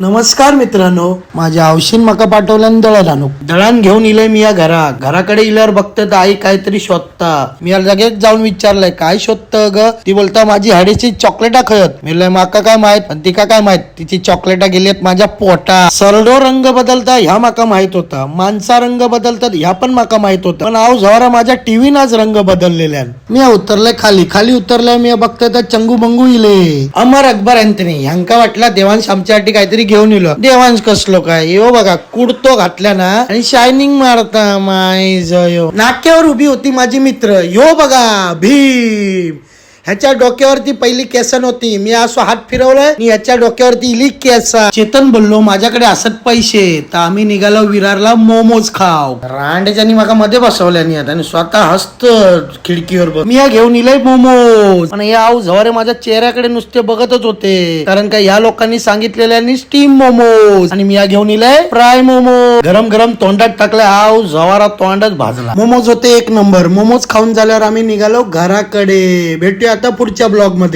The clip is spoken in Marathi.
नमस्कार मित्रांनो, माझ्या आवशीन मका पाठवल्यान दळण आणू. दळण घेऊन इलय मी या घराकडे इल्यावर बघत तर आई काहीतरी शोधता. मी लगेच जाऊन विचारलंय काय शोधत ग. ती बोलता माझी हाडीची चॉकलेटा खयत. मी माका काय माहित, पण तिका काय माहित तिची चॉकलेटा गेलीत माझ्या पोटा. सरडो रंग बदलता ह्या माका माहित होता, माणसा रंग बदलतात ह्या पण माका माहित होता, पण आव जवरा माझ्या टीव्ही नाच रंग बदललेल्या. मी उतरले खाली उतरले. मी बघतोय तर चंगू बंगू इले अमर अकबर अँथनी. ह्यांका वाटला देवांश आमच्यासाठी काहीतरी घेऊन इलो. देवांश कसलो काय यो बघा, कुडतो घातल्या ना आणि शायनिंग मारता माय जयो. नाक्यावर उभी होती माझी मित्र. यो बघा भीम. ह्याच्या डोक्यावरती पहिली केसन होती. मी असं हात फिरवलाय आणि ह्याच्या डोक्यावरती इली केसा. चेतन बोललो माझ्याकडे असत पैसे तर आम्ही निघालो विरारला मोमोज खाव. रांडेच्यानी माका मध्ये बसवल्यानी आता आणि स्वतः हसत खिडकीवर. मी या घेऊन इलय मोमोज, पण या आऊ जवारे माझ्या चेहऱ्याकडे नुसते बघतच होते, कारण का ह्या लोकांनी सांगितलेल्या स्टीम मोमोज आणि मी या घेऊन इलय फ्राय मोमोज. गरम गरम तोंडात टाकले. आऊ जवारा तोंडात भाजला. मोमोज होते एक नंबर. मोमोज खाऊन झाल्यावर आम्ही निघालो घराकडे. भेटूया आता पुढच्या ब्लॉग मध्ये.